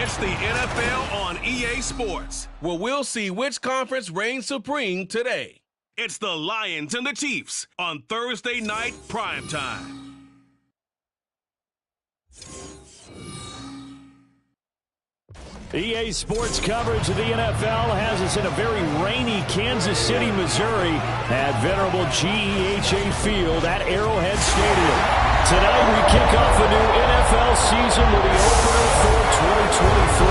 It's the NFL on EA Sports, where we'll see which conference reigns supreme today. It's the Lions and the Chiefs on Thursday night primetime. EA Sports coverage of the NFL has us in a very rainy Kansas City, Missouri at venerable GEHA Field at Arrowhead Stadium. Tonight we kick off a new NFL season with the opener for 2023,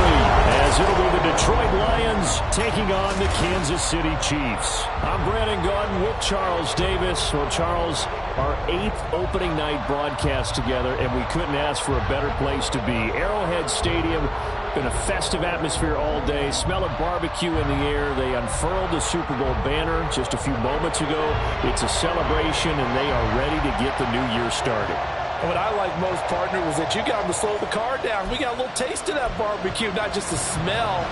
as it'll be the Detroit Lions taking on the Kansas City Chiefs. I'm Brandon Gaudin with Charles Davis. Well, Charles, our 8th opening night broadcast together, and we couldn't ask for a better place to be. Arrowhead Stadium. Been a festive atmosphere all day. Smell of barbecue in the air. They unfurled the Super Bowl banner just a few moments ago. It's a celebration, and they are ready to get the new year started. What I like most, partner, was that you got them to slow the car down. We got a little taste of that barbecue, not just the smell.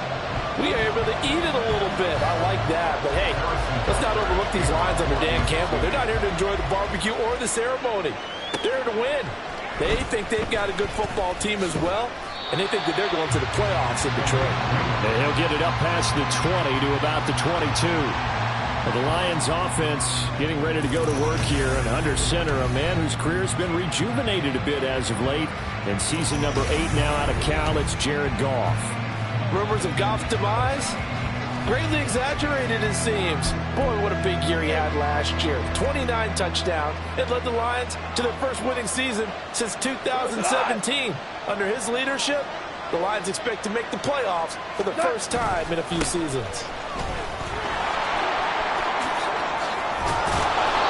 We are able to eat it a little bit. I like that. But, hey, let's not overlook these Lions under Dan Campbell. They're not here to enjoy the barbecue or the ceremony. They're here to win. They think they've got a good football team as well. And they think that they're going to the playoffs in Detroit. And he'll get it up past the 20 to about the 22. Well, the Lions offense getting ready to go to work here. And under center, a man whose career has been rejuvenated a bit as of late. And season number 8 now out of Cal, it's Jared Goff. Rumors of Goff's demise? Greatly exaggerated, it seems. Boy, what a big year he had last year. 29 touchdowns. It led the Lions to their first winning season since 2017. Under his leadership, the Lions expect to make the playoffs for the first time in a few seasons.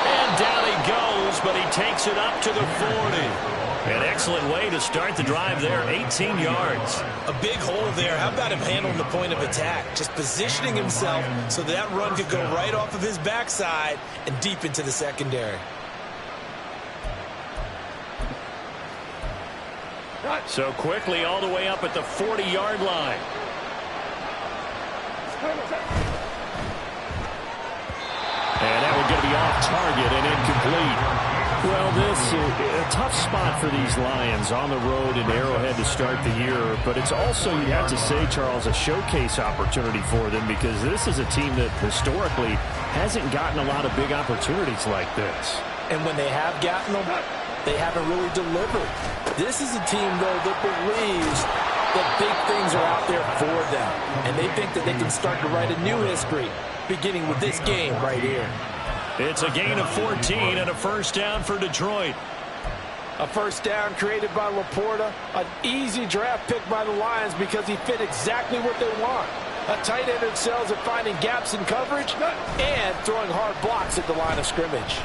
And down he goes, but he takes it up to the 40. An excellent way to start the drive there, 18 yards. A big hole there. How about him handling the point of attack? Just positioning himself so that run could go right off of his backside and deep into the secondary. So quickly all the way up at the 40-yard line. And that one going to be off target and incomplete. Well, this is a tough spot for these Lions on the road in Arrowhead to start the year. But it's also, you have to say, Charles, a showcase opportunity for them, because this is a team that historically hasn't gotten a lot of big opportunities like this. And when they have gotten them, they haven't really delivered. This is a team, though, that believes that big things are out there for them. And they think that they can start to write a new history, beginning with this game right here. It's a gain of 14 and a first down for Detroit. A first down created by Laporta. An easy draft pick by the Lions because he fit exactly what they want. A tight end excels at finding gaps in coverage and throwing hard blocks at the line of scrimmage.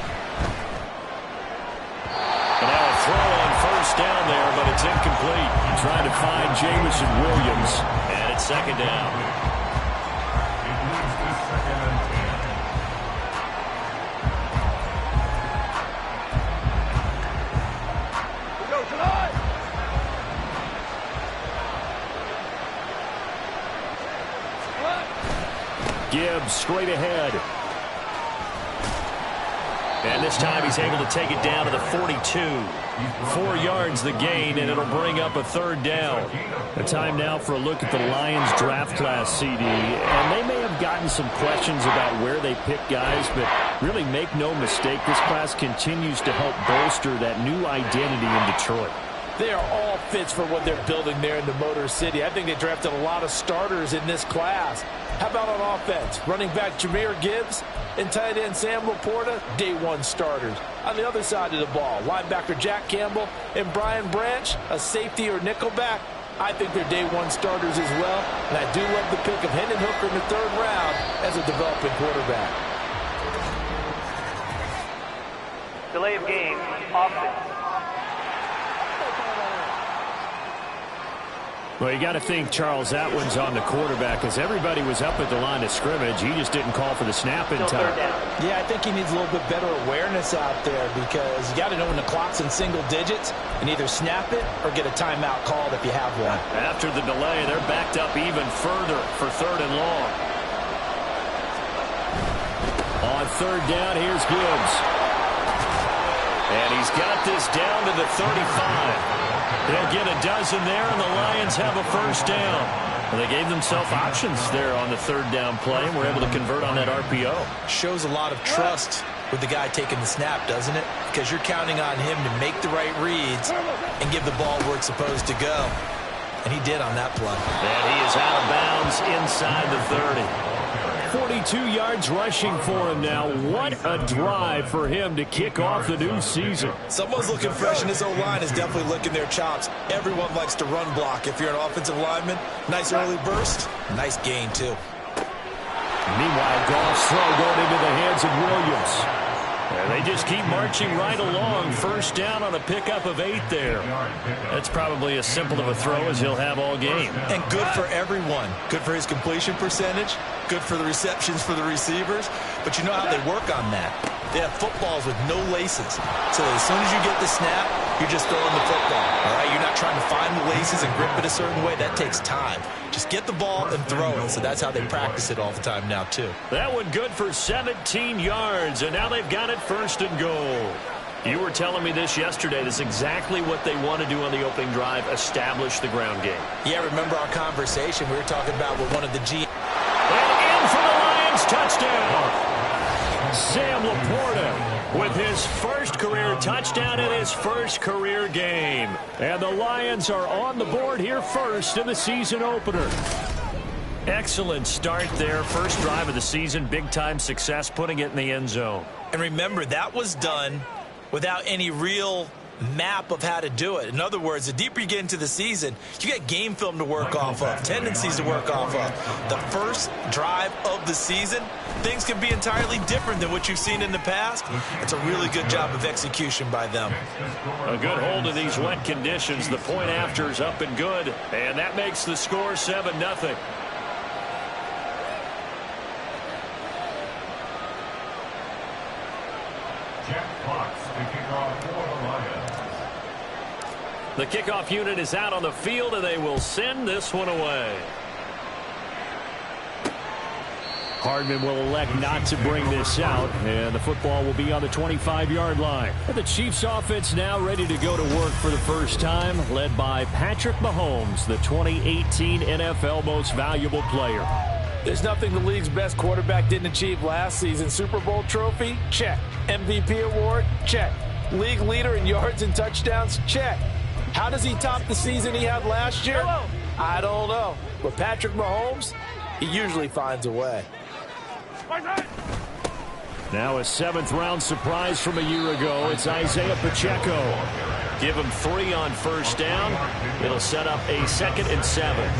And now a throw on first down there, but it's incomplete. Trying to find Jamison Williams, and it's second down. Gibbs straight ahead. And this time he's able to take it down to the 42. 4 yards the gain, and it'll bring up a third down. The time now for a look at the Lions draft class, CD. And they may have gotten some questions about where they pick guys, but really make no mistake, this class continues to help bolster that new identity in Detroit. They are all fits for what they're building there in the Motor City. I think they drafted a lot of starters in this class. How about on offense? Running back Jahmyr Gibbs and tight end Sam Laporta, day one starters. On the other side of the ball, linebacker Jack Campbell and Brian Branch, a safety or nickelback. I think they're day one starters as well. And I do love the pick of Hendon Hooker in the 3rd round as a developing quarterback. Delay of game, offense. Well, you got to think, Charles, that one's on the quarterback, because everybody was up at the line of scrimmage. He just didn't call for the snap in time. Yeah, I think he needs a little bit better awareness out there, because you got to know when the clock's in single digits and either snap it or get a timeout called if you have one. After the delay, they're backed up even further for 3rd and long. On 3rd down, here's Gibbs. And he's got this down to the 35. They'll get a dozen there, and the Lions have a first down. Well, they gave themselves options there on the third down play, and were able to convert on that RPO. Shows a lot of trust with the guy taking the snap, doesn't it? Because you're counting on him to make the right reads and give the ball where it's supposed to go. And he did on that play. And he is out of bounds inside the 30. 42 yards rushing for him now. What a drive for him to kick off the new season. Someone's looking fresh, and his O-line is definitely licking their chops. Everyone likes to run block. If you're an offensive lineman, nice early burst, nice gain, too. Meanwhile, Goff's throw going into the hands of Williams. And they just keep marching right along. First down on a pickup of 8 there. That's probably as simple of a throw as he'll have all game. And good for everyone. Good for his completion percentage. Good for the receptions for the receivers. But you know how they work on that. They have footballs with no laces. So as soon as you get the snap, you're just throwing the football. All right? You're not trying to find the laces and grip it a certain way. That takes time. Just get the ball and throw it. So that's how they practice it all the time now, too. That one good for 17 yards. And now they've got it first and goal. You were telling me this yesterday. This is exactly what they want to do on the opening drive, establish the ground game. Yeah, remember our conversation we were talking about with one of the GMs. And in for the Lions, touchdown. Sam Laporta with his first career touchdown in his first career game. And the Lions are on the board here first in the season opener. Excellent start there. First drive of the season. Big-time success putting it in the end zone. And remember, that was done without any real map of how to do it. In other words, the deeper you get into the season, you get game film to work off of, tendencies to work off of. The first drive of the season, things can be entirely different than what you've seen in the past. It's a really good job of execution by them. A good hold of these wet conditions. The point after is up and good, and that makes the score 7-0. The kickoff unit is out on the field, and they will send this one away. Hardman will elect not to bring this out, and the football will be on the 25-yard line. The Chiefs offense now ready to go to work for the first time, led by Patrick Mahomes, the 2018 NFL Most Valuable Player. There's nothing the league's best quarterback didn't achieve last season. Super Bowl trophy? Check. MVP award? Check. League leader in yards and touchdowns? Check. How does he top the season he had last year? I don't know. But Patrick Mahomes, he usually finds a way. Now a 7th-round surprise from a year ago. It's Isaiah Pacheco. Give him 3 on first down. It'll set up a 2nd and 7.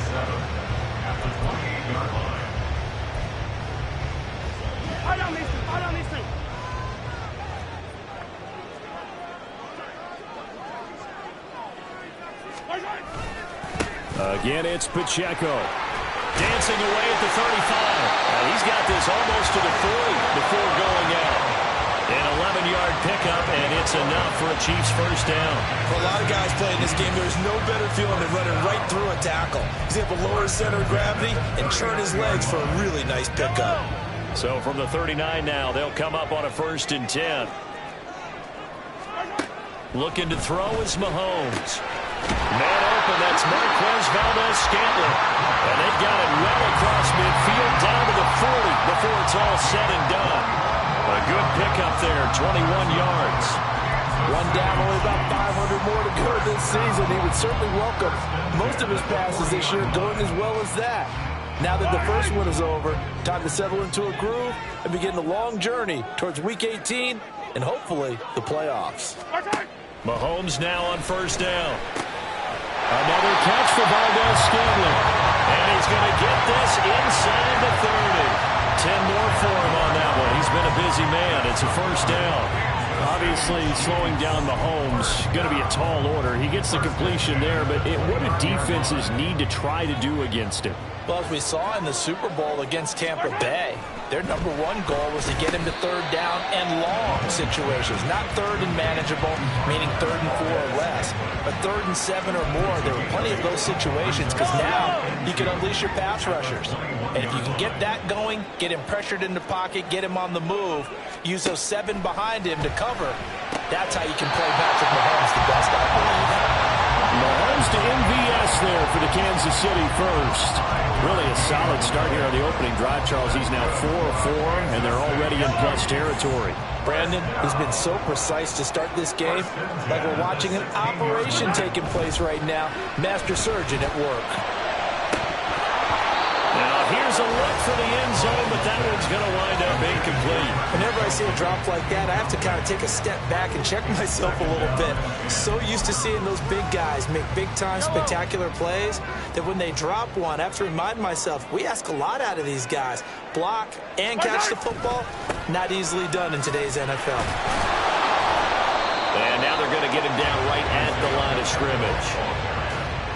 Again, it's Pacheco. Dancing away at the 35. He's got this almost to the 40 before going out. An 11-yard pickup, and it's enough for a Chiefs first down. For a lot of guys playing this game, there's no better feeling than running right through a tackle. He's able to lower his center of gravity and churn his legs for a really nice pickup. So from the 39 now, they'll come up on a 1st and 10. Looking to throw is Mahomes. Man open, that's Marquez Valdez-Scantling. And they've got it well across midfield down to the 40 before it's all said and done. A good pickup there, 21 yards. One down, only about 500 more to go this season. He would certainly welcome most of his passes this year going as well as that. Now that the first one is over, time to settle into a groove and begin the long journey towards Week 18 and hopefully the playoffs. Mahomes now on first down. Another catch for Valdez-Scantling. And he's going to get this inside the 30. 10 more for him on that one. He's been a busy man. It's a first down. Obviously, slowing down Mahomes, going to be a tall order. He gets the completion there, but what do defenses need to try to do against him? Well, as we saw in the Super Bowl against Tampa Bay, their number one goal was to get him to 3rd down and long situations. Not 3rd and manageable, meaning 3rd and 4 or less, but 3rd and 7 or more. There were plenty of those situations because now you can unleash your pass rushers. And if you can get that going, get him pressured in the pocket, get him on the move, use those 7 behind him to cover, that's how you can play Patrick Mahomes the best, I believe. goes to MVS there for the Kansas City first. Really a solid start here on the opening drive, Charles. He's now 4 of 4, and they're already in plus territory. Brandon, he's been so precise to start this game, like we're watching an operation taking place right now. Master surgeon at work. Now here's a look for the end zone, but that one's going to wind up incomplete. Whenever I see a drop like that, I have to kind of take a step back and check myself a little bit. So used to seeing those big guys make big-time spectacular plays that when they drop one, I have to remind myself, we ask a lot out of these guys. Block and catch the football, not easily done in today's NFL. And now they're going to get him down right at the line of scrimmage.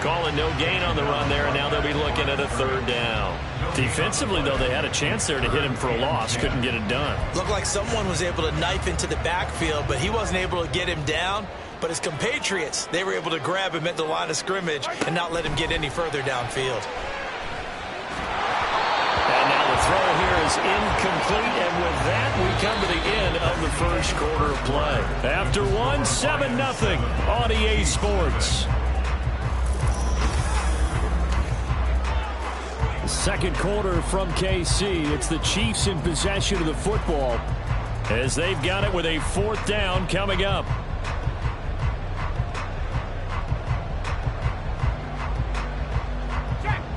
Calling no gain on the run there, and now they'll be looking at a third down. Defensively, though, they had a chance there to hit him for a loss. Couldn't get it done. Looked like someone was able to knife into the backfield, but he wasn't able to get him down. But his compatriots, they were able to grab him at the line of scrimmage and not let him get any further downfield. And now the throw here is incomplete, and with that, we come to the end of the first quarter of play. After one, 7-0 on EA Sports. Second quarter from KC. It's the Chiefs in possession of the football as they've got it with a fourth down coming up.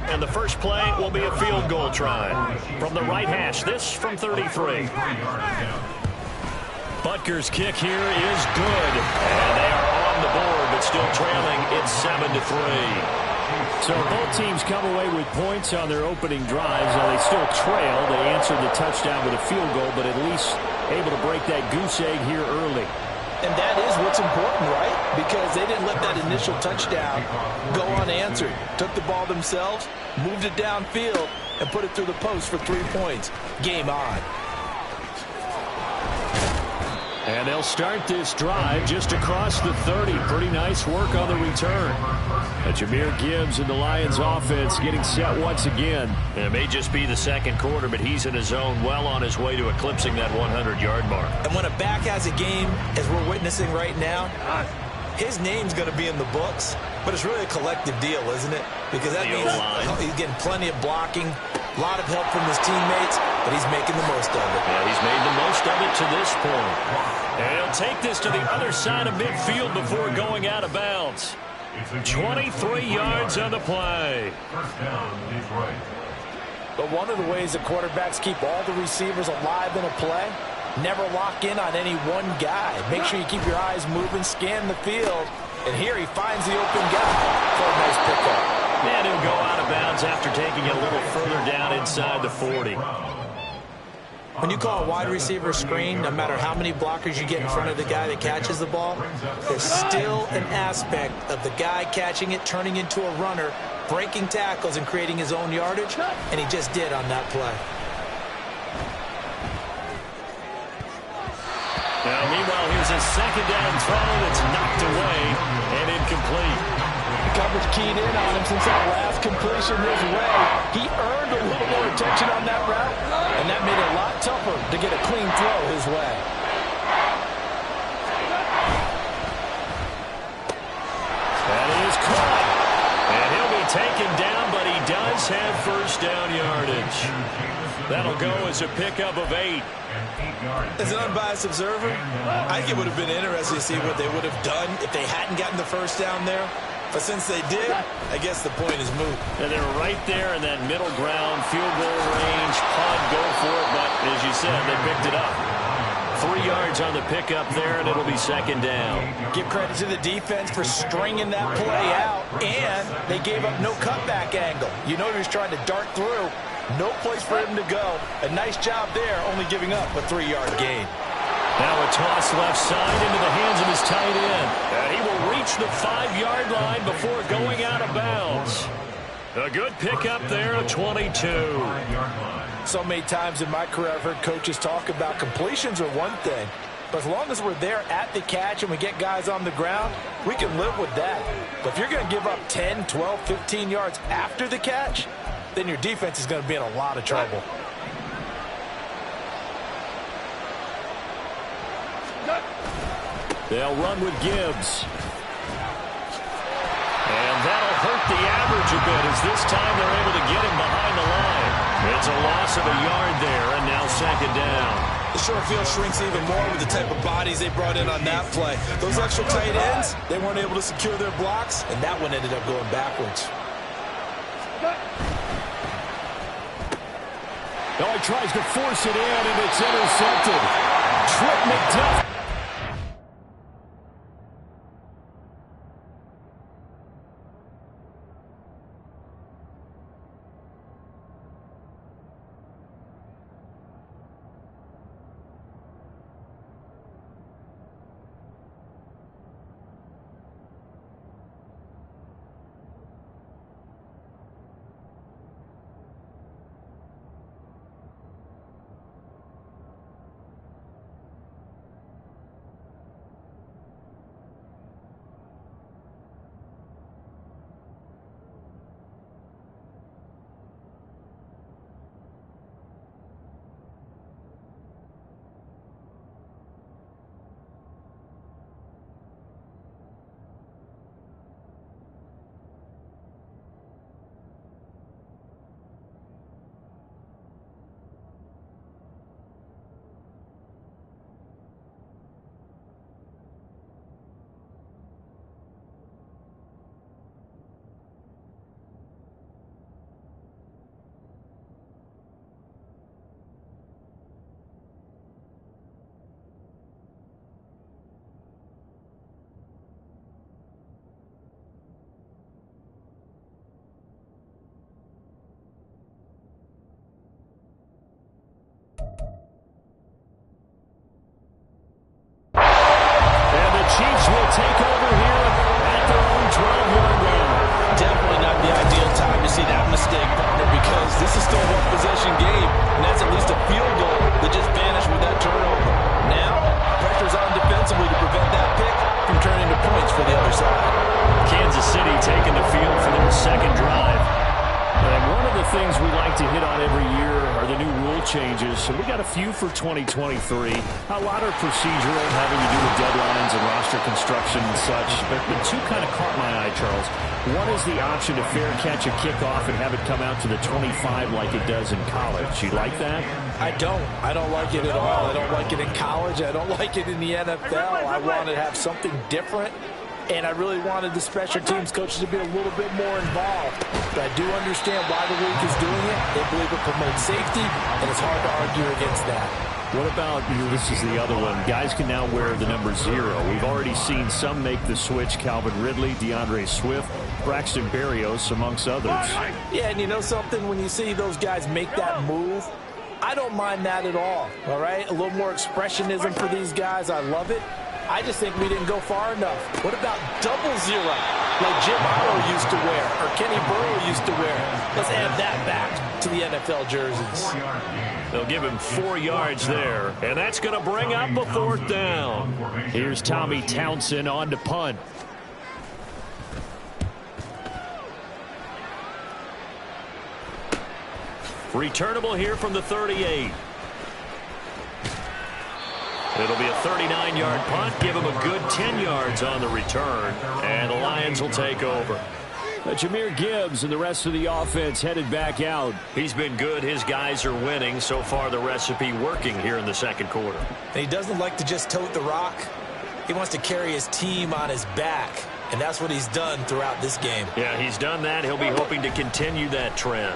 And the first play will be a field goal try from the right hash. This from 33. Butker's kick here is good. And they are on the board, but still trailing. It's 7-3. So both teams come away with points on their opening drives. Now they still trail. They answered the touchdown with a field goal, but at least able to break that goose egg here early. And that is what's important, right? Because they didn't let that initial touchdown go unanswered. Took the ball themselves, moved it downfield, and put it through the post for 3 points. Game on. And they'll start this drive just across the 30. Pretty nice work on the return. Jahmyr Gibbs and the Lions offense getting set once again. And it may just be the second quarter, but he's in his zone, well on his way to eclipsing that 100-yard mark. And when a back has a game, as we're witnessing right now, his name's going to be in the books, but it's really a collective deal, isn't it? Because that means he's getting plenty of blocking, a lot of help from his teammates, but he's making the most of it. Yeah, he's made the most of it to this point. And he'll take this to the other side of midfield before going out of bounds. 23 yards on the play. But one of the ways that quarterbacks keep all the receivers alive in a play, never lock in on any one guy. Make sure you keep your eyes moving, scan the field, and here he finds the open guy for a nice pickup. And he'll go out of bounds after taking it a little further down inside the 40. When you call a wide receiver screen, no matter how many blockers you get in front of the guy that catches the ball, there's still an aspect of the guy catching it, turning into a runner, breaking tackles and creating his own yardage, and he just did on that play. Now, meanwhile, here's a second down throw that's knocked away and incomplete. The coverage keyed in on him since that last completion his way. He earned a little more attention on that route, and that made it a lot tougher to get a clean throw his way. That is caught. And he'll be taken down, but he does have first down yardage. That'll go as a pickup of 8. As an unbiased observer, I think it would have been interesting to see what they would have done if they hadn't gotten the first down there. But since they did, I guess the point is moot. And they're right there in that middle ground, field goal range, punt, go for it. But as you said, they picked it up. 3 yards on the pickup there, and it'll be second down. Give credit to the defense for stringing that play out, and they gave up no cutback angle. You know he was trying to dart through. No place for him to go. A nice job there, only giving up a 3-yard gain. Now a toss left side into the hands of his tight end. And he will reach the 5-yard line before going out of bounds. A good pickup there at 22. So many times in my career I've heard coaches talk about completions are one thing. But as long as we're there at the catch and we get guys on the ground, we can live with that. But if you're going to give up 10, 12, 15 yards after the catch, then your defense is going to be in a lot of trouble. They'll run with Gibbs. And leverage a bit as this time they're able to get him behind the line. It's a loss of a yard there, and now second down. The short field shrinks even more with the type of bodies they brought in on that play. Those extra tight ends, they weren't able to secure their blocks, and that one ended up going backwards. Oh, he tries to force it in, and it's intercepted. Trip McDuffie. Chiefs will take over here at their own 12-yard line. Definitely not the ideal time to see that mistake, partner, because this is still a one-possession game, and that's at least a field goal that just vanished with that turnover. Now, pressure's on defensively to prevent that pick from turning to points for the other side. Kansas City taking the field for their second drive. And one of the things we like to hit on every year are the new rule changes. So we got a few for 2023. A lot are procedural, having to do with deadlines and roster construction and such. But the two kind of caught my eye, Charles. One is the option to fair catch a kickoff and have it come out to the 25 like it does in college. You like that? I don't. I don't like it at all. I don't like it in college. I don't like it in the NFL. I want to have something different. And I really wanted the special teams coaches to be a little bit more involved. But I do understand why the league is doing it. They believe it promotes safety, and it's hard to argue against that. What about, this is the other one, guys can now wear the number 0. We've already seen some make the switch, Calvin Ridley, DeAndre Swift, Braxton Berrios, amongst others. Yeah, and you know something? When you see those guys make that move, I don't mind that at all right? A little more expressionism for these guys. I love it. I just think we didn't go far enough. What about double 0, like Jim Otto used to wear, or Kenny Burrow used to wear? Let's add that back to the NFL jerseys. They'll give him 4 yards there, and that's going to bring up a 4th down. Here's Tommy Townsend on to punt. Returnable here from the 38. It'll be a 39-yard punt. Give him a good 10 yards on the return. And the Lions will take over. Jahmyr Gibbs and the rest of the offense headed back out. He's been good. His guys are winning. So far, the recipe working here in the second quarter. And he doesn't like to just tote the rock. He wants to carry his team on his back. And that's what he's done throughout this game. Yeah, he's done that. He'll be hoping to continue that trend.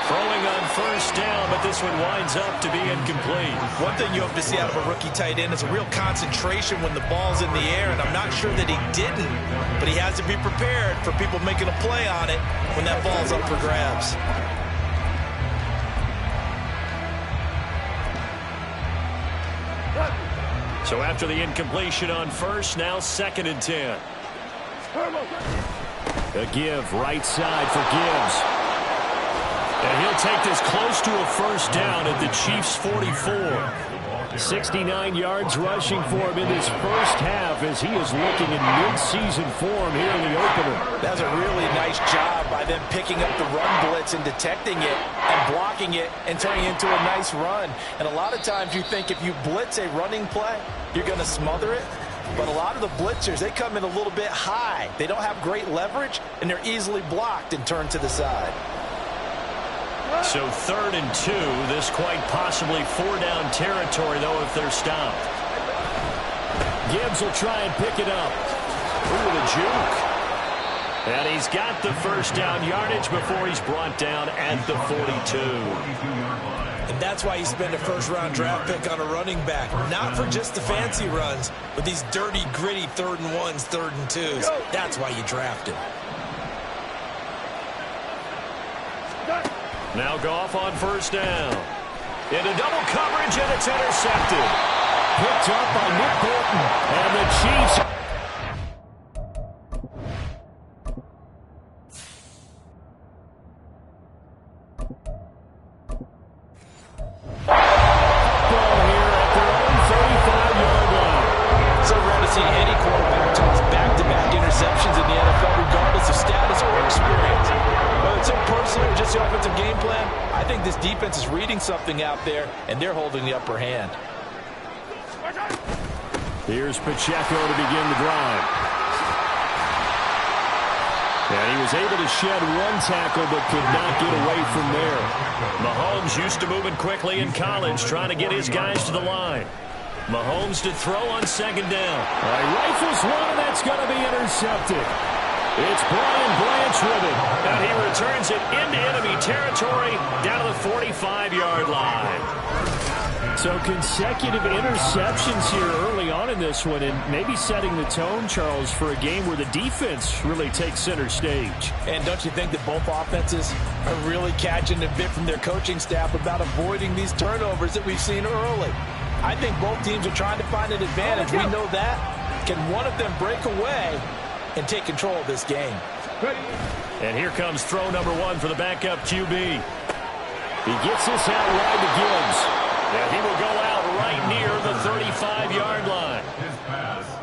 Throwing on first down, but this one winds up to be incomplete. One thing you hope to see out of a rookie tight end is a real concentration when the ball's in the air, and I'm not sure that he didn't, but he has to be prepared for people making a play on it when that ball's up for grabs. So after the incompletion on first, now 2nd and 10. A give right side for Gibbs. And he'll take this close to a first down at the Chiefs' 44. 69 yards rushing for him in this first half as he is looking in mid-season form here in the opener. That's a really nice job by them picking up the run blitz and detecting it and blocking it and turning it into a nice run. And a lot of times you think if you blitz a running play, you're going to smother it. But a lot of the blitzers, they come in a little bit high. They don't have great leverage, and they're easily blocked and turned to the side. So 3rd and 2. This quite possibly 4-down territory, though, if they're stopped. Gibbs will try and pick it up. Ooh, the juke. And he's got the first down yardage before he's brought down at the 42. And that's why you spend a first-round draft pick on a running back. Not for just the fancy runs, but these dirty, gritty 3rd and 1s, 3rd and 2s. That's why you draft him. Now Goff on first down. Into double coverage, and it's intercepted. Picked up by Nick Bolton. And the Chiefs... Defense is reading something out there, and they're holding the upper hand. Here's Pacheco to begin the drive. And he was able to shed one tackle, but could not get away from there. Mahomes used to moving quickly in college, trying to get his guys to the line. Mahomes to throw on second down. Rifles one, and that's going to be intercepted. It's Brian Branch with it, and he returns it into enemy territory down to the 45-yard line. So consecutive interceptions here early on in this one, and maybe setting the tone, Charles, for a game where the defense really takes center stage. And don't you think that both offenses are really catching a bit from their coaching staff about avoiding these turnovers that we've seen early? I think both teams are trying to find an advantage. We know that. Can one of them break away and take control of this game? And here comes throw number 1 for the backup QB. He gets this out wide to Gibbs. And he will go out right near the 35-yard line.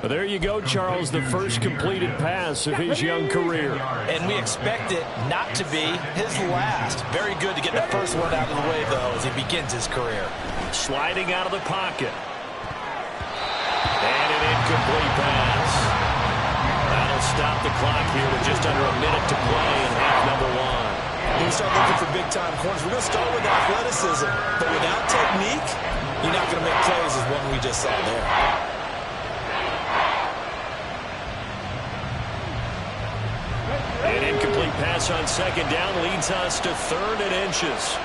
Well, there you go, Charles, the first completed pass of his young career. And we expect it not to be his last. Very good to get the first one out of the way, though, as he begins his career. Sliding out of the pocket. And an incomplete pass. That'll stop the clock here with just under a minute to play in half number 1. When we start looking for big-time corners, we're going to start with athleticism. But without technique, you're not going to make plays as one we just saw there. An incomplete pass on second down leads us to 3rd and inches.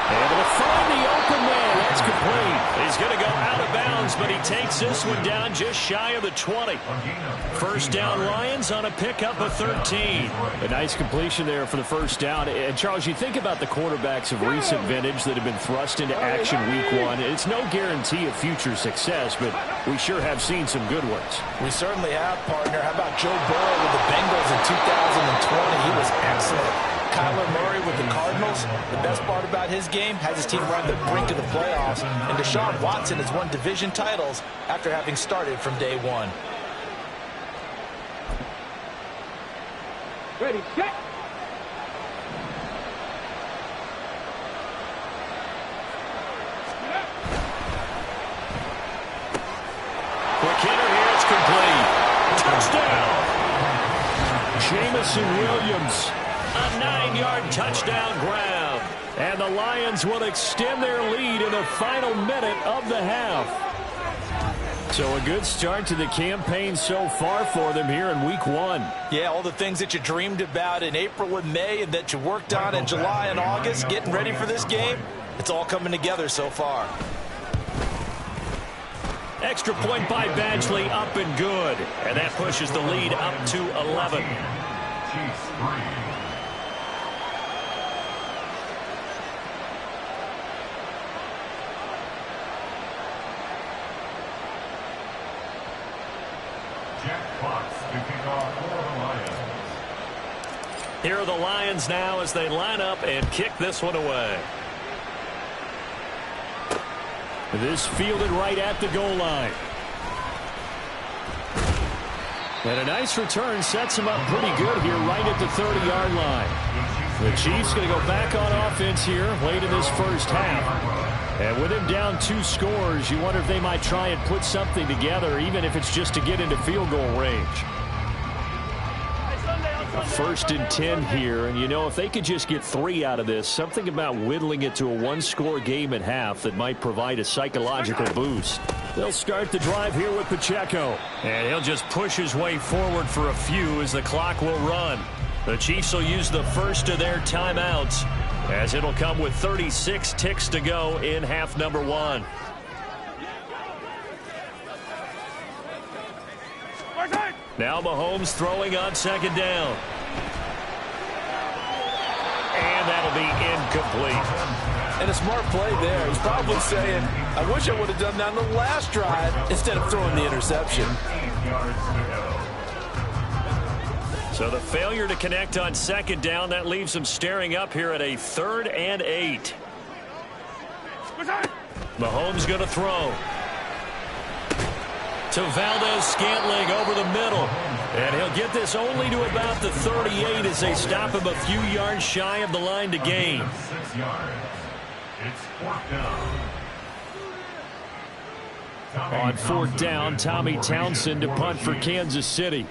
Able to find the open man. That's complete. He's going to go out of bounds, but he takes this one down just shy of the 20. First down Lions on a pickup of 13. A nice completion there for the first down. And Charles, you think about the quarterbacks of recent vintage that have been thrust into action week 1. It's no guarantee of future success, but we sure have seen some good ones. We certainly have, partner. How about Joe Burrow with the Bengals in 2020? He was excellent. Kyler Murray with the Cardinals. The best part about his game, has his team around the brink of the playoffs. And Deshaun Watson has won division titles after having started from day 1. Ready, set. Quick hitter here, it's complete. Touchdown! Jamison Williams, a 9-yard touchdown grab. And the Lions will extend their lead in the final minute of the half. So a good start to the campaign so far for them here in week 1. Yeah, all the things that you dreamed about in April and May and that you worked on in July and August, getting ready for this game, it's all coming together so far. Extra point by Badgley, up and good. And that pushes the lead up to 11. Here are the Lions now as they line up and kick this one away. This fielded right at the goal line. And a nice return sets him up pretty good here right at the 30-yard line. The Chiefs going to go back on offense here late in this first half. And with him down 2 scores, you wonder if they might try and put something together, even if it's just to get into field goal range. A 1st and 10 here, and you know, if they could just get 3 out of this, something about whittling it to a 1-score game at half that might provide a psychological boost. They'll start the drive here with Pacheco, and he'll just push his way forward for a few as the clock will run. The Chiefs will use the first of their timeouts, as it'll come with 36 ticks to go in half number 1. Now Mahomes throwing on 2nd down. And that'll be incomplete. And a smart play there. He's probably saying, I wish I would have done that on the last drive instead of throwing the interception. So the failure to connect on 2nd down, that leaves them staring up here at a 3rd and 8. Mahomes going to throw. To Valdez-Scantling over the middle. And he'll get this only to about the 38 as they stop him a few yards shy of the line to gain. On 4th down, Tommy Townsend to punt for Kansas City.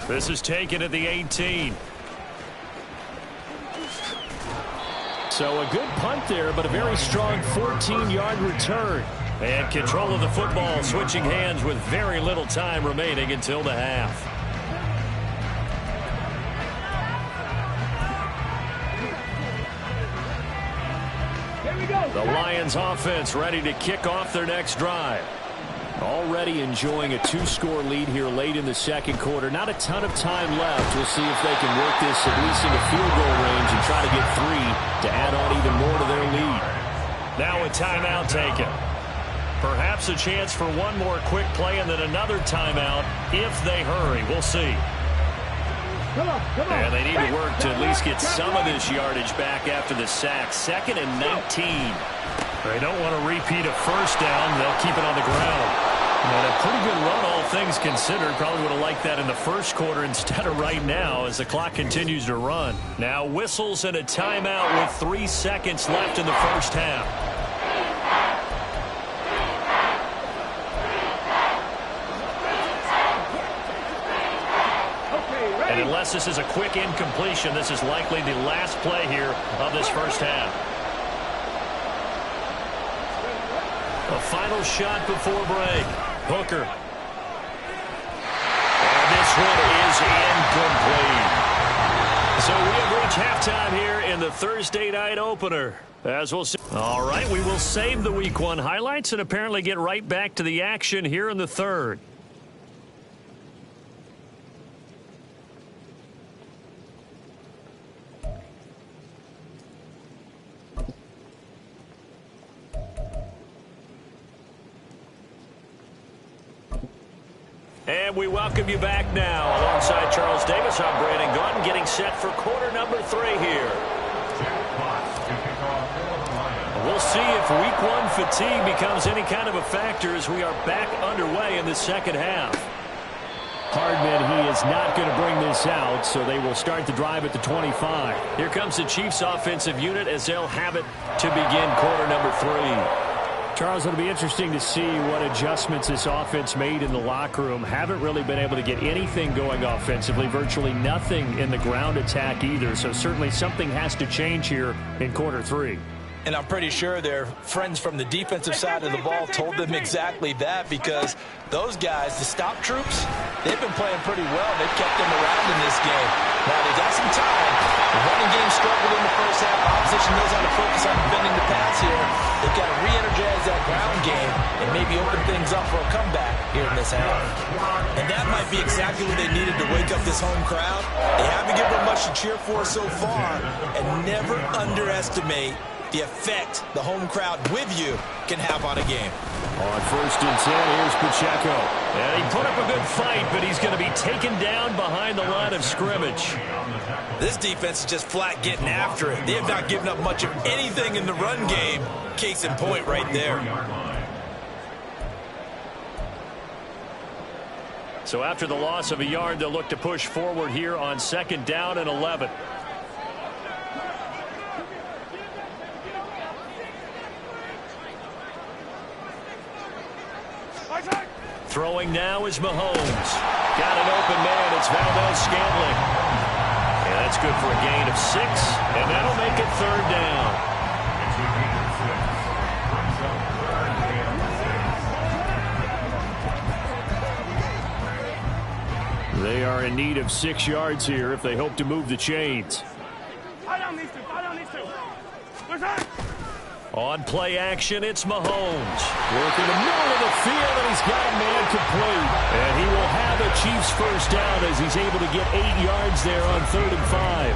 This is taken at the 18. So a good punt there, but a very strong 14-yard return. And control of the football switching hands with very little time remaining until the half. The Lions offense ready to kick off their next drive. Already enjoying a 2-score lead here late in the 2nd quarter. Not a ton of time left. We'll see if they can work this at least into field goal range and try to get 3 to add on even more to their lead. Now a timeout taken. Perhaps a chance for one more quick play and then another timeout if they hurry. We'll see. Come on. And they need to work to at least get some of this yardage back after the sack. 2nd and 19. They don't want to repeat a 1st down. They'll keep it on the ground. And a pretty good run, all things considered. Probably would have liked that in the 1st quarter instead of right now as the clock continues to run. Now whistles and a timeout with 3 seconds left in the 1st half. And unless this is a quick incompletion, this is likely the last play here of this 1st half. A final shot before break. Hooker. And this one is incomplete. So we have reached halftime here in the Thursday night opener. As we'll see. All right, we will save the Week 1 highlights and apparently get right back to the action here in the 3rd. And we welcome you back now. Alongside Charles Davis, I'm Brandon Gaudin, getting set for quarter number 3 here. We'll see if Week 1 fatigue becomes any kind of a factor as we are back underway in the 2nd half. Hardman, he is not going to bring this out, so they will start the drive at the 25. Here comes the Chiefs offensive unit as they'll have it to begin quarter number 3. Charles, it'll be interesting to see what adjustments this offense made in the locker room. Haven't really been able to get anything going offensively, virtually nothing in the ground attack either. So certainly something has to change here in quarter 3. And I'm pretty sure their friends from the defensive side of the ball told them exactly that, because those guys, the stop troops, they've been playing pretty well. They've kept them around in this game. Now they got some time. The running game struggled in the 1st half. Opposition knows how to focus on defending the pass here. They've got to re-energize that ground game and maybe open things up for a comeback here in this half. And that might be exactly what they needed to wake up this home crowd. They haven't given them much to cheer for so far, and never underestimate the effect the home crowd with you can have on a game. On 1st and 10, here's Pacheco. And he put up a good fight, but he's going to be taken down behind the line of scrimmage. This defense is just flat getting after it. They have not given up much of anything in the run game. Case in point right there. So after the loss of a yard, they'll look to push forward here on 2nd down and 11. Throwing now is Mahomes. Got an open man. It's Valdez-Scantling. Yeah, that's good for a gain of 6, and that'll make it 3rd down. They are in need of 6 yards here if they hope to move the chains. On play action, it's Mahomes. Working the middle of the field, and he's got a man complete. And he will have a Chiefs first down as he's able to get 8 yards there on 3rd and 5.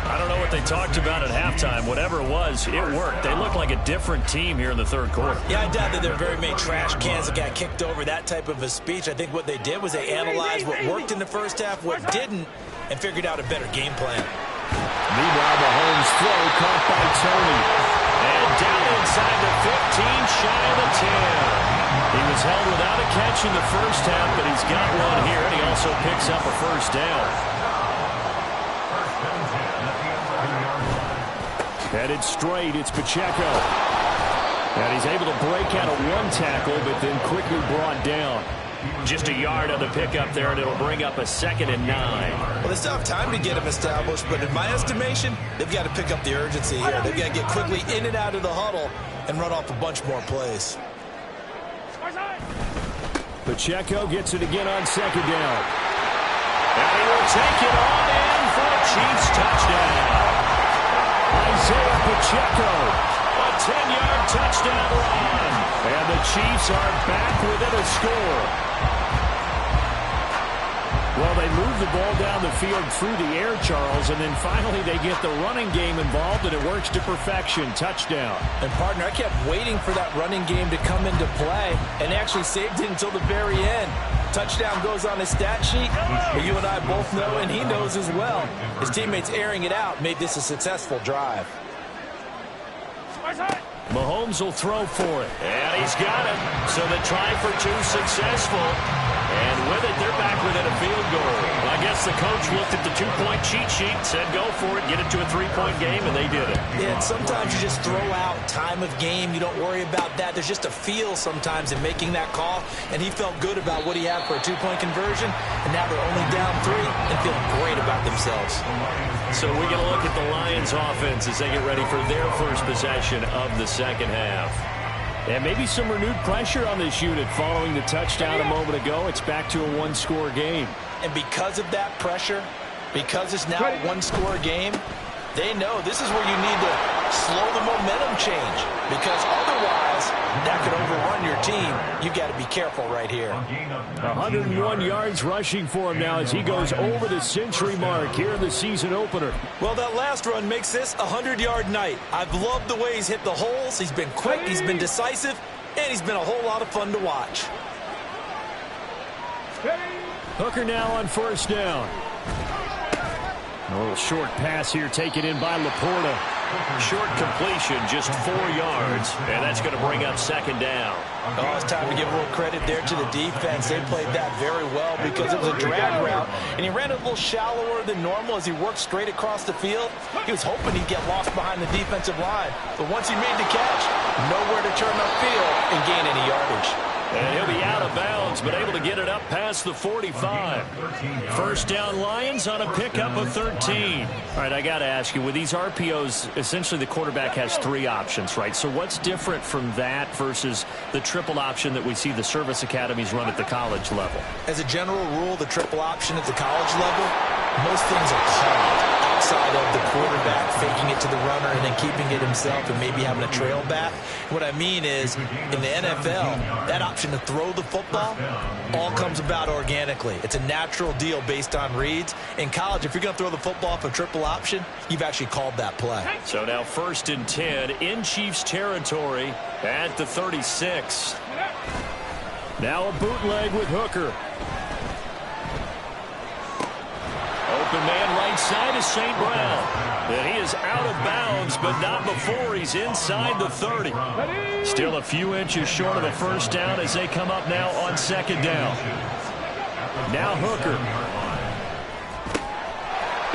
I don't know what they talked about at halftime. Whatever it was, it worked. They look like a different team here in the 3rd quarter. Yeah, I doubt that there are very many trash cans that got kicked over, that type of a speech. I think what they did was they analyzed what worked in the first half, what didn't, and figured out a better game plan. Meanwhile, Mahomes' throw caught by Tony. And down inside the 15, shy of the 10. He was held without a catch in the first half, but he's got one here, and he also picks up a first down. Headed straight, it's Pacheco. And he's able to break out of 1 tackle, but then quickly brought down. Just a yard on the pickup there, and it'll bring up a 2nd and 9. Well, they still have time to get him established, but in my estimation, they've got to pick up the urgency here. They've got to get quickly in and out of the huddle and run off a bunch more plays. Pacheco gets it again on 2nd down. And he will take it on in for a Chiefs touchdown. Isaiah Pacheco, a 10-yard touchdown run. And the Chiefs are back within a score. Well, they move the ball down the field through the air, Charles, and then finally they get the running game involved, and it works to perfection. Touchdown. And, partner, I kept waiting for that running game to come into play and actually saved it until the very end. Touchdown goes on his stat sheet, but you and I both know, and he knows as well, his teammates airing it out made this a successful drive. Mahomes will throw for it. And he's got it. So the try for 2 successful. And with it, they're back within a field goal. Well, I guess the coach looked at the 2-point cheat sheet, said go for it, get it to a 3-point game, and they did it. Yeah, and sometimes you just throw out time of game. You don't worry about that. There's just a feel sometimes in making that call, and he felt good about what he had for a 2-point conversion, and now they're only down 3 and feeling great about themselves. So we're going to look at the Lions offense as they get ready for their first possession of the second half. And maybe some renewed pressure on this unit following the touchdown a moment ago. It's back to a 1-score game. And because of that pressure, because it's now a 1-score game, they know this is where you need to slow the momentum change, because otherwise that could overrun your team. You've got to be careful right here. 101 yards rushing for him now as he goes over the century mark here in the season opener. Well, that last run makes this a 100-yard night. I've loved the way he's hit the holes. He's been quick, he's been decisive, and he's been a whole lot of fun to watch. Hooker now on 1st down. A little short pass here taken in by Laporta. Short completion, just 4 yards, and that's going to bring up 2nd down. Oh, it's time to give a little credit there to the defense. They played that very well because it was a drag route, and he ran a little shallower than normal as he worked straight across the field. He was hoping he'd get lost behind the defensive line, but once he made the catch, nowhere to turn upfield and gain any yardage. And he'll be out of bounds, but able to get it up past the 45. 1st down Lions on a pickup of 13. All right, I got to ask you, with these RPOs, essentially the quarterback has 3 options, right? So what's different from that versus the triple option that we see the service academies run at the college level? As a general rule, the triple option at the college level, most things are called outside of the quarterback faking it to the runner and then keeping it himself and maybe having a trail back. What I mean is, in the NFL, that option to throw the football all comes about organically. It's a natural deal based on reads. In college, if you're going to throw the football off a triple option, you've actually called that play. So now 1st and 10 in Chiefs territory at the 36. Now a bootleg with Hooker. Open man right side is St. Brown. And he is out of bounds, but not before he's inside the 30. Still a few inches short of a 1st down as they come up now on 2nd down. Now Hooker.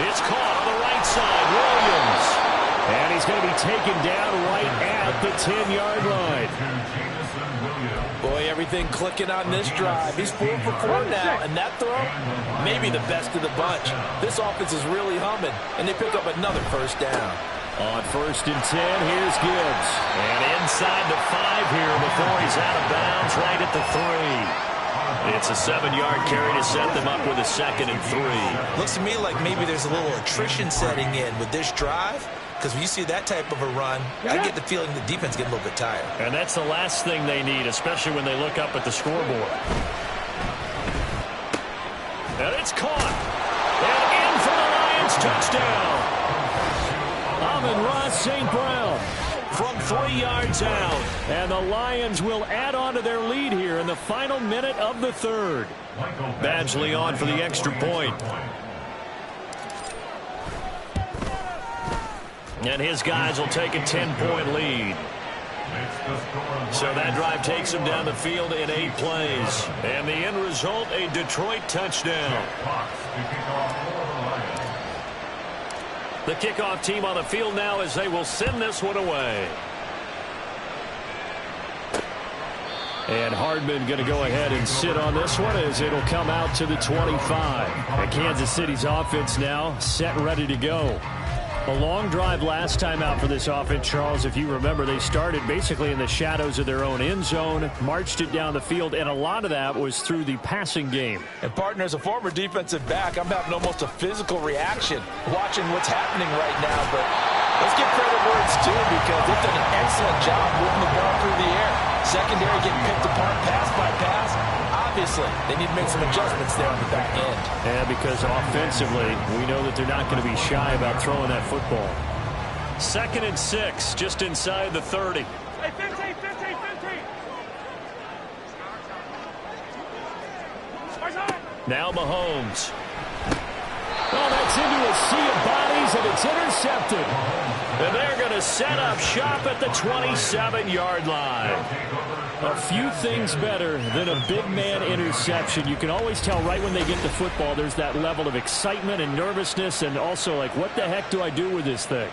It's caught on the right side. Williams. And he's going to be taken down right at the 10-yard line. Boy, everything clicking on this drive. He's 4 for 4 now, and that throw, maybe the best of the bunch. This offense is really humming, and they pick up another first down. On 1st and 10, here's Gibbs. And inside the 5 here before he's out of bounds right at the 3. It's a 7-yard carry to set them up with a 2nd and 3. Looks to me like maybe there's a little attrition setting in with this drive. Because when you see that type of a run, I get the feeling the defense getting a little bit tired. And that's the last thing they need, especially when they look up at the scoreboard. And it's caught. And in for the Lions, touchdown. Amon-Ra St. Brown from 3 yards out. And the Lions will add on to their lead here in the final minute of the 3rd. Badgley on for the extra point. And his guys will take a 10-point lead. So that drive takes him down the field in 8 plays. And the end result, a Detroit touchdown. The kickoff team on the field now as they will send this one away. And Hardman going to go ahead and sit on this one as it'll come out to the 25. And Kansas City's offense now set and ready to go. A long drive last time out for this offense, Charles. If you remember, they started basically in the shadows of their own end zone, marched it down the field, and a lot of that was through the passing game. And, partner, as a former defensive back, I'm having almost a physical reaction watching what's happening right now. But let's give credit where it's due because they've done an excellent job moving the ball through the air. Secondary getting picked apart pass by pass. Obviously, they need to make some adjustments there on the back end. Yeah, because offensively, we know that they're not going to be shy about throwing that football. 2nd and 6, just inside the 30. Hey, 15, 15, 15. Now Mahomes. Oh, that's into a sea of bodies, and it's intercepted. And they're going to set up shop at the 27-yard line. A few things better than a big man interception. You can always tell right when they get the football, there's that level of excitement and nervousness, and also like, what the heck do I do with this thing?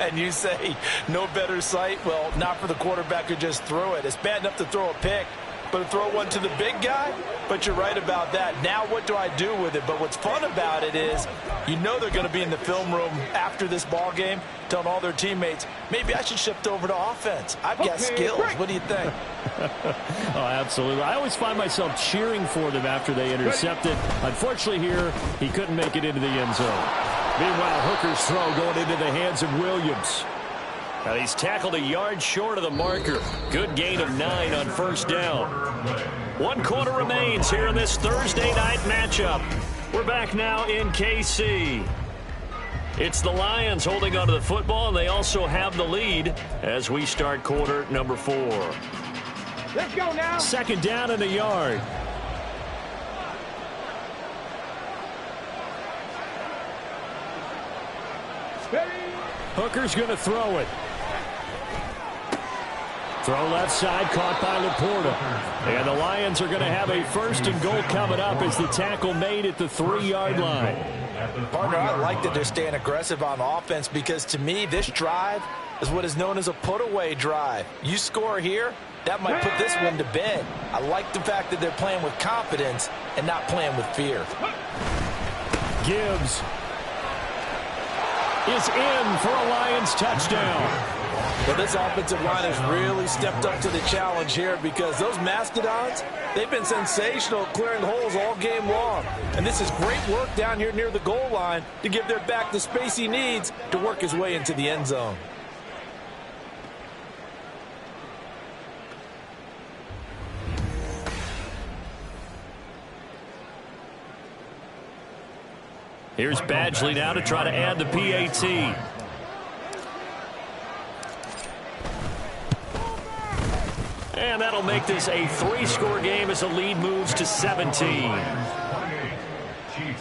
And you say, no better sight? Well, not for the quarterback who just threw it. It's bad enough to throw a pick, but to throw one to the big guy? But you're right about that. Now what do I do with it? But what's fun about it is you know they're going to be in the film room after this ball game telling all their teammates, maybe I should shift over to offense. I've got skills. What do you think? Oh, absolutely. I always find myself cheering for them after they intercept it. Unfortunately here, he couldn't make it into the end zone. Meanwhile, Hooker's throw going into the hands of Williams. And he's tackled a yard short of the marker. Good gain of 9 on 1st down. 1 quarter remains here in this Thursday night matchup. We're back now in KC. It's the Lions holding onto the football, and they also have the lead as we start quarter number 4. Let's go now. 2nd down and a yard. Hooker's going to throw it. Throw left side, caught by Laporta. And the Lions are going to have a 1st and goal coming up as the tackle made at the 3-yard line. Partner, I like that they're staying aggressive on offense because to me, this drive is what is known as a put-away drive. You score here, that might put this one to bed. I like the fact that they're playing with confidence and not playing with fear. Gibbs is in for a Lions touchdown. Well, this offensive line has really stepped up to the challenge here because those Mastodons, they've been sensational clearing holes all game long. And this is great work down here near the goal line to give their back the space he needs to work his way into the end zone. Here's Badgley now to try to add the PAT. And that'll make this a 3-score game as the lead moves to 17.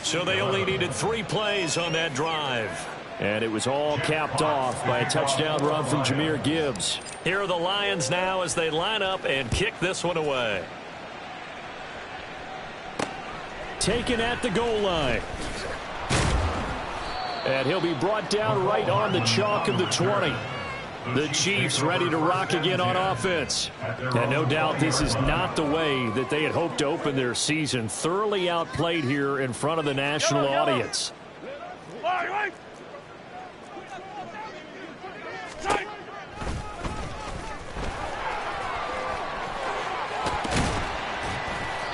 So they only needed 3 plays on that drive. And it was all capped off by a touchdown run from Jahmyr Gibbs. Here are the Lions now as they line up and kick this one away. taken at the goal line. And he'll be brought down right on the chalk of the 20. The Chiefs ready to rock again on offense. And no doubt this is not the way that they had hoped to open their season. Thoroughly outplayed here in front of the national audience.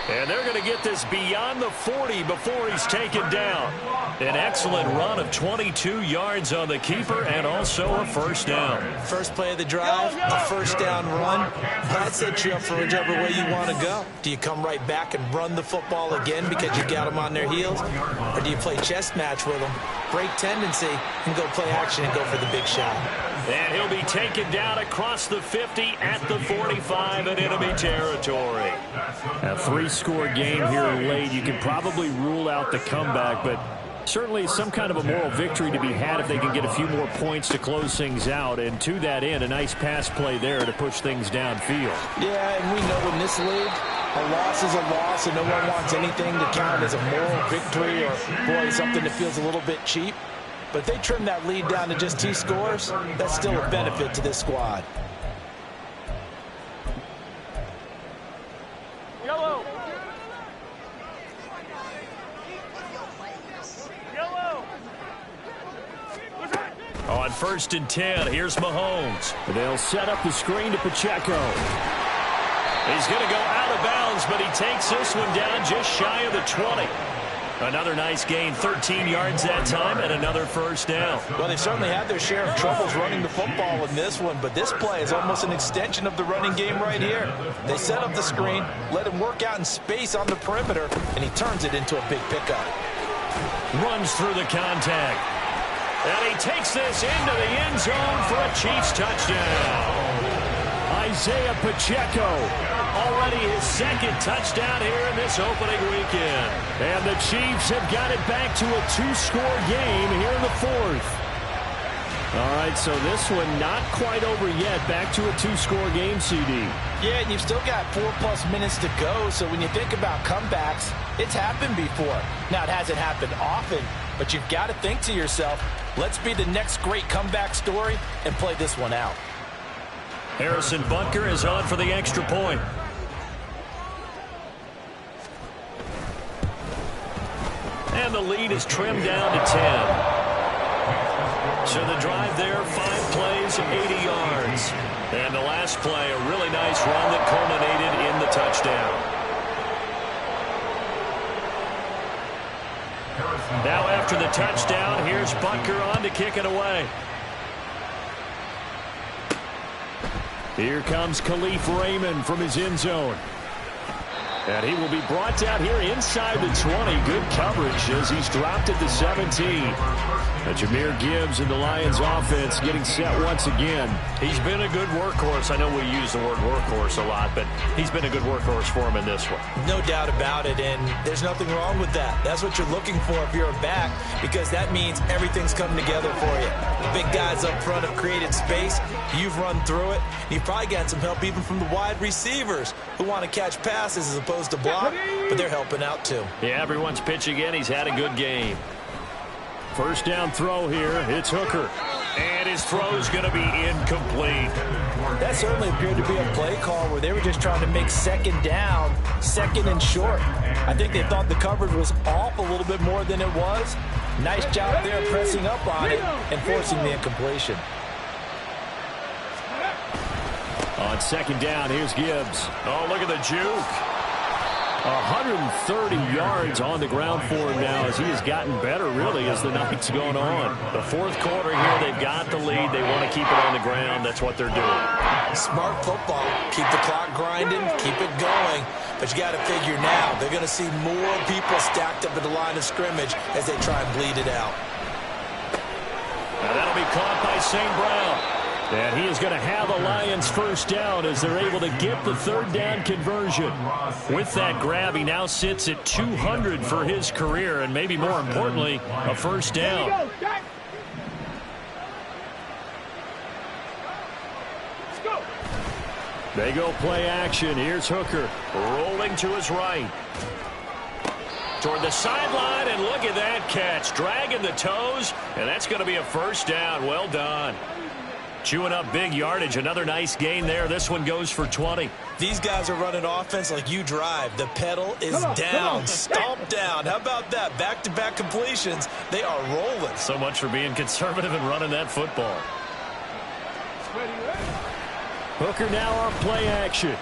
And they're going to get this beyond the 40 before he's taken down. An excellent run of 22 yards on the keeper and also a first down. First play of the drive, a first down run. That sets you up for whichever way you want to go. Do you come right back and run the football again because you got them on their heels? Or do you play chess match with them, break tendency, and go play action and go for the big shot? And he'll be taken down across the 50 at the 45 in enemy territory. A 3-score game here late. You can probably rule out the comeback, but certainly some kind of a moral victory to be had if they can get a few more points to close things out. And to that end, a nice pass play there to push things downfield. Yeah, and we know in this league, a loss is a loss, and no one wants anything to count as a moral victory or, boy, something that feels a little bit cheap. But if they trim that lead down to just 2 scores, that's still a benefit to this squad. Yellow. Yellow. On 1st and 10, here's Mahomes. They'll set up the screen to Pacheco. He's going to go out of bounds, but he takes this one down just shy of the 20. Another nice gain, 13 yards that time, and another first down. Well, they certainly had their share of troubles running the football in this one, but this play is almost an extension of the running game right here. They set up the screen, let him work out in space on the perimeter, and he turns it into a big pickup. Runs through the contact. And he takes this into the end zone for a Chiefs touchdown. Isaiah Pacheco, already his 2nd touchdown here in this opening weekend. And the Chiefs have got it back to a 2-score game here in the 4th. All right, so this one not quite over yet. Back to a 2-score game, CD. Yeah, and you've still got 4+ minutes to go, so when you think about comebacks, it's happened before. Now, it hasn't happened often, but you've got to think to yourself, let's be the next great comeback story and play this one out. Harrison Butker is on for the extra point. And the lead is trimmed down to 10. So the drive there, 5 plays, 80 yards. And the last play, a really nice run that culminated in the touchdown. Now after the touchdown, here's Butker on to kick it away. Here comes Khalif Raymond from his end zone. And he will be brought down here inside the 20. Good coverage as he's dropped at the 17. Jahmyr Gibbs and the Lions offense getting set once again. He's been a good workhorse. I know we use the word workhorse a lot, but he's been a good workhorse for him in this one. No doubt about it, and there's nothing wrong with that. That's what you're looking for if you're a back, because that means everything's coming together for you. The big guys up front have created space. You've run through it. You've probably got some help even from the wide receivers who want to catch passes as opposed to block, but they're helping out too. Yeah, everyone's pitching in. He's had a good game. First down throw here. It's Hooker. And his throw's going to be incomplete. That certainly appeared to be a play call where they were just trying to make 2nd down, 2nd and short. I think they thought the coverage was off a little bit more than it was. Nice job there pressing up on it and forcing the incompletion. On 2nd down, here's Gibbs. Oh, look at the juke. 130 yards on the ground for him now as he has gotten better, really, as the night's gone on. The 4th quarter here, they've got the lead. They want to keep it on the ground. That's what they're doing. Smart football. Keep the clock grinding, keep it going. But you got to figure now, they're going to see more people stacked up at the line of scrimmage as they try and bleed it out. Now that'll be caught by St. Brown. And he is going to have the Lions first down as they're able to get the 3rd down conversion. With that grab, he now sits at 200 for his career, and maybe more importantly, a first down. They go play action. Here's Hooker rolling to his right. Toward the sideline, and look at that catch. Dragging the toes, and that's going to be a first down. Well done. Chewing up big yardage. Another nice gain there. This one goes for 20. These guys are running offense like you drive. The pedal is down, stomp down. How about that? Back-to-back completions. They are rolling. So much for being conservative and running that football. Hooker now on play action.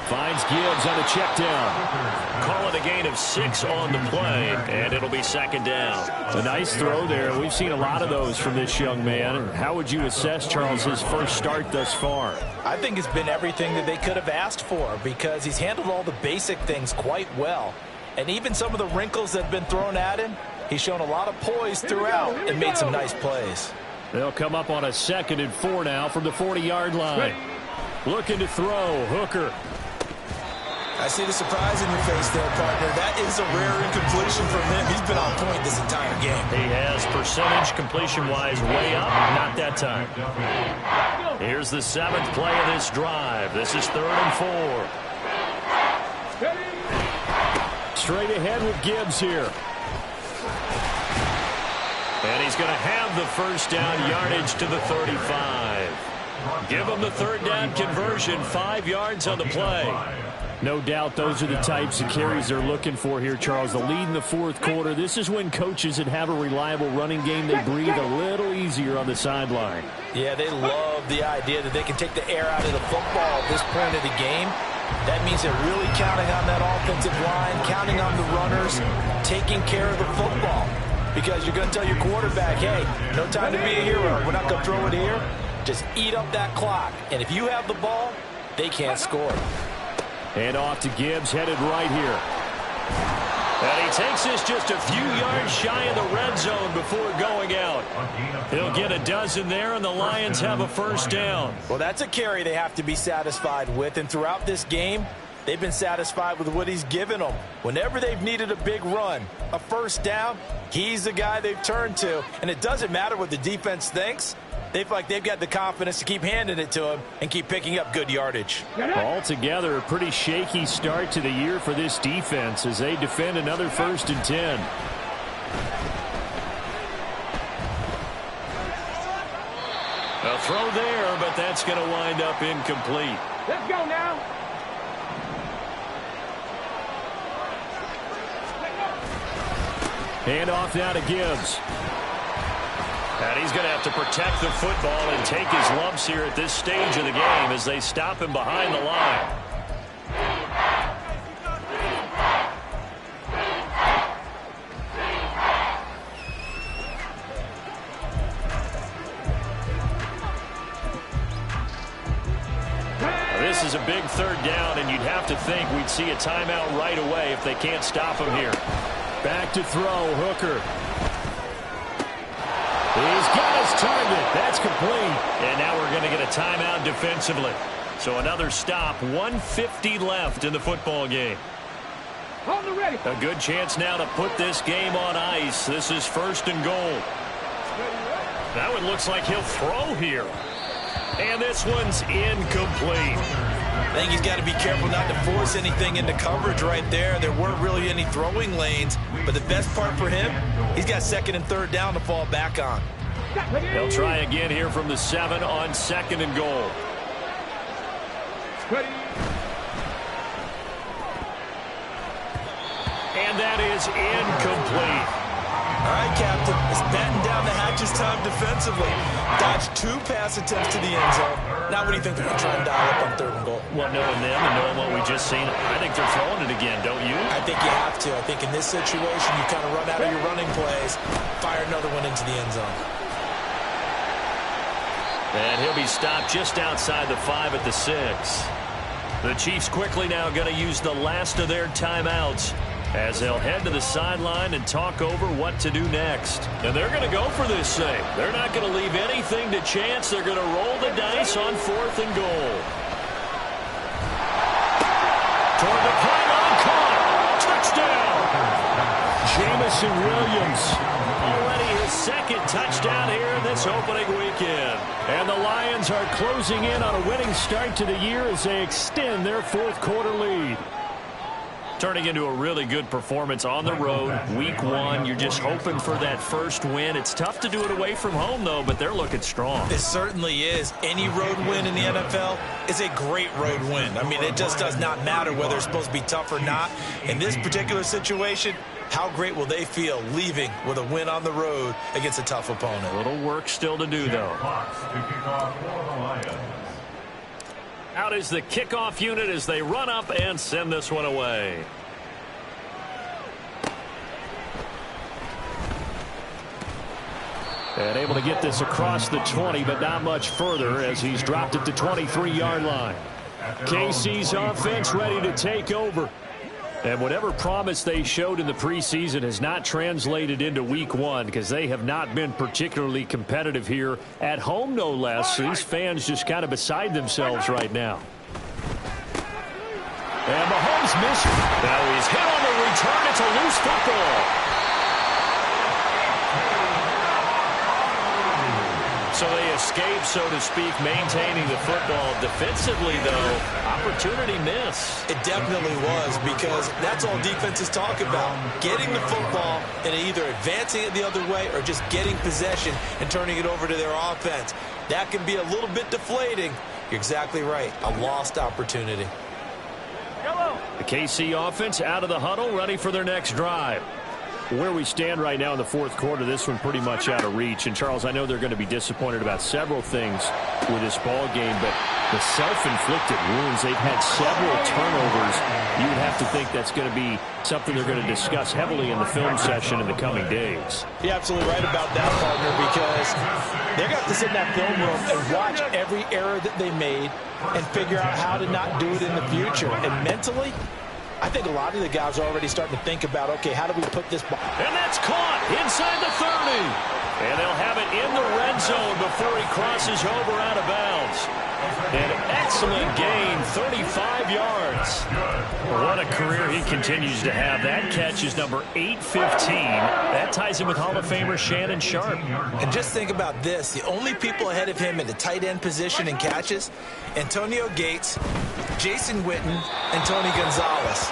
Finds Gibbs on a check down. Call it a gain of 6 on the play, and it'll be second down. A nice throw there. We've seen a lot of those from this young man. How would you assess, Charles, his first start thus far? I think it's been everything that they could have asked for because he's handled all the basic things quite well. And even some of the wrinkles that have been thrown at him, he's shown a lot of poise throughout and made some nice plays. They'll come up on a 2nd and 4 now from the 40-yard line. Looking to throw. Hooker. I see the surprise in your face there, partner. That is a rare incompletion from him. He's been on point this entire game. He has percentage completion-wise way up. Not that time. Here's the 7th play of this drive. This is 3rd and 4. Straight ahead with Gibbs here. And he's going to have the first down, yardage to the 35. Give him the 3rd down conversion, 5 yards on the play. No doubt those are the types of carries they're looking for here, Charles. The lead in the 4th quarter. This is when coaches that have a reliable running game, they breathe a little easier on the sideline. Yeah, they love the idea that they can take the air out of the football at this point of the game. That means they're really counting on that offensive line, counting on the runners, taking care of the football. Because you're going to tell your quarterback, hey, no time to be a hero. We're not going to throw it here. Just eat up that clock. And if you have the ball, they can't score. And off to Gibbs, headed right here. And he takes this just a few yards shy of the red zone before going out. He'll get a dozen there, and the Lions have a first down. Well, that's a carry they have to be satisfied with. And throughout this game, they've been satisfied with what he's given them. Whenever they've needed a big run, a first down, he's the guy they've turned to. And it doesn't matter what the defense thinks. They feel like they've got the confidence to keep handing it to him and keep picking up good yardage. Altogether, a pretty shaky start to the year for this defense as they defend another 1st and 10. A throw there, but that's going to wind up incomplete. Let's go now. Hand off now to Gibbs. And he's going to have to protect the football and take his lumps here at this stage of the game as they stop him behind the line. Now, this is a big 3rd down, and you'd have to think we'd see a timeout right away if they can't stop him here. Back to throw, Hooker. He's got his target. That's complete. And now we're going to get a timeout defensively. So another stop. 1:50 left in the football game. A good chance now to put this game on ice. This is 1st and goal. That one looks like he'll throw here. And this one's incomplete. I think he's got to be careful not to force anything into coverage right there. There weren't really any throwing lanes. But the best part for him, he's got 2nd and 3rd down to fall back on. They'll try again here from the 7 on 2nd and goal. And that is incomplete. All right, Captain. It's batten down the hatches time defensively. Dodged 2 pass attempts to the end zone. Now what do you think they're going to try and dial up on 3rd and goal? Well, knowing them and knowing what we just seen, I think they're throwing it again, don't you? I think you have to. I think in this situation, you kind of run out of your running plays, fire another one into the end zone. And he'll be stopped just outside the 5 at the 6. The Chiefs quickly now going to use the last of their timeouts as they'll head to the sideline and talk over what to do next. And they're going to go for this thing. They're not going to leave anything to chance. They're going to roll the dice on 4th and goal. Toward the pylon, caught. Touchdown. Jamison Williams. Already his 2nd touchdown here in this opening weekend. And the Lions are closing in on a winning start to the year as they extend their 4th quarter lead. Turning into a really good performance on the road. Week 1, you're just hoping for that first win. It's tough to do it away from home, though, but they're looking strong. It certainly is. Any road win in the NFL is a great road win. I mean, it just does not matter whether it's supposed to be tough or not. In this particular situation, how great will they feel leaving with a win on the road against a tough opponent? A little work still to do, though. Out is the kickoff unit as they run up and send this one away. And able to get this across the 20, but not much further as he's dropped it to 23-yard line. KC's offense ready to take over. And whatever promise they showed in the preseason has not translated into week 1 because they have not been particularly competitive here at home, no less. These fans just kind of beside themselves right now. And Mahomes missed. Now he's hit on the return. It's a loose football. So they escape, so to speak, maintaining the football. Defensively, though, opportunity miss. It definitely was, because that's all defenses talk about. Getting the football and either advancing it the other way or just getting possession and turning it over to their offense. That can be a little bit deflating. You're exactly right. A lost opportunity. The KC offense out of the huddle, ready for their next drive. Where we stand right now in the fourth quarter, this one pretty much out of reach. And, Charles, I know they're going to be disappointed about several things with this ball game, but the self-inflicted wounds, they've had several turnovers. You would have to think that's going to be something they're going to discuss heavily in the film session in the coming days. You're absolutely right about that, partner, because they're going to have to sit in that film room and watch every error that they made and figure out how to not do it in the future. And mentally, I think a lot of the guys are already starting to think about, okay, how do we put this ball? And that's caught inside the 30. And they'll have it in the red zone before he crosses over out of bounds. An excellent gain, 35 yards. What a career he continues to have. That catch is number 815. That ties him with Hall of Famer Shannon Sharp. And just think about this. The only people ahead of him in the tight end position in catches, Antonio Gates, Jason Witten, and Tony Gonzalez.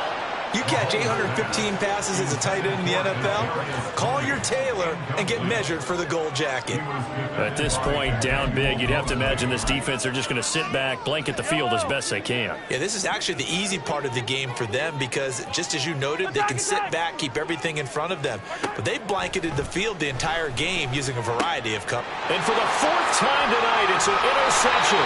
You catch 815 passes as a tight end in the NFL, call your tailor and get measured for the gold jacket. At this point, down big, you'd have to imagine this defense, they're just going to sit back, blanket the field as best they can. Yeah, this is actually the easy part of the game for them because, just as you noted, they can sit back, keep everything in front of them. But they blanketed the field the entire game using a variety of cover. And for the fourth time tonight, it's an interception.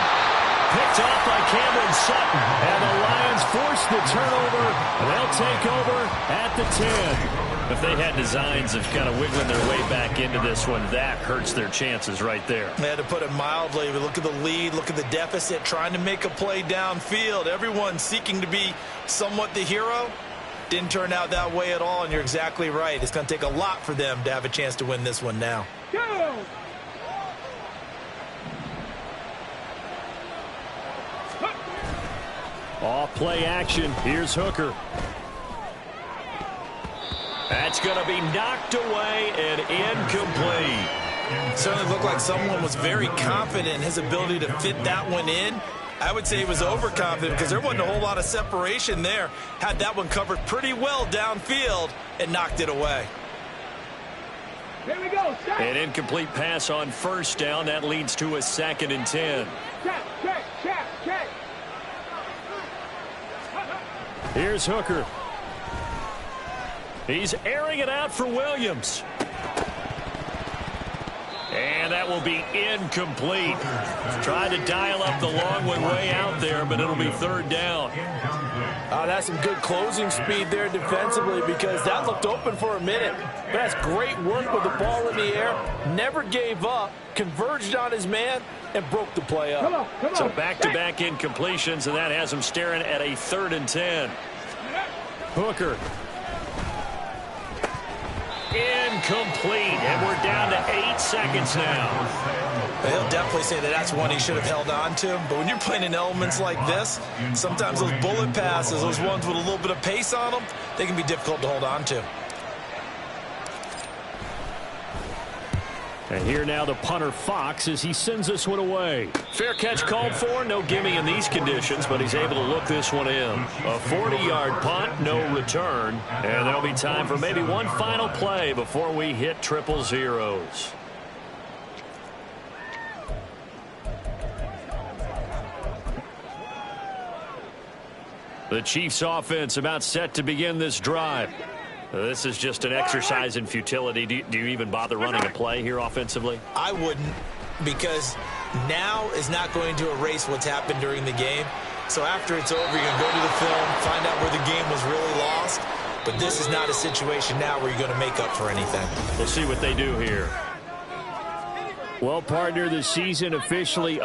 Picked off by Cameron Sutton. And the Lions force the turnover. And they'll take over at the 10. If they had designs of kind of wiggling their way back into this one, that hurts their chances right there. They had to put it mildly. But look at the lead. Look at the deficit. Trying to make a play downfield. Everyone seeking to be somewhat the hero. Didn't turn out that way at all. And you're exactly right. It's going to take a lot for them to have a chance to win this one now. Go! Off play action. Here's Hooker. That's going to be knocked away and incomplete. Certainly looked like someone was very confident in his ability to fit that one in. I would say he was overconfident because there wasn't a whole lot of separation there. Had that one covered pretty well downfield and knocked it away. Here we go. Stop. An incomplete pass on first down. That leads to a 2nd and 10. Check. Here's Hooker. He's airing it out for Williams. And that will be incomplete. Trying to dial up the long way out there, but it'll be 3rd down. That's some good closing speed there defensively because that looked open for a minute. But that's great work with the ball in the air. Never gave up, converged on his man, and broke the play up. Come on. So back-to-back incompletions, and that has him staring at a 3rd and 10. Hooker. Incomplete, and we're down to 8 seconds now. He'll definitely say that that's one he should have held on to. But when you're playing in elements like this, sometimes those bullet passes, those ones with a little bit of pace on them, they can be difficult to hold on to. And here now the punter Fox as he sends this one away. Fair catch called for. No gimme in these conditions, but he's able to look this one in. A 40-yard punt, no return. And there'll be time for maybe one final play before we hit triple zeros. The Chiefs offense about set to begin this drive. This is just an exercise in futility. Do you even bother running a play here offensively? I wouldn't, because now is not going to erase what's happened during the game. So after it's over, you're going to go to the film, find out where the game was really lost. But this is not a situation now where you're going to make up for anything. We'll see what they do here. Well, partner, the season officially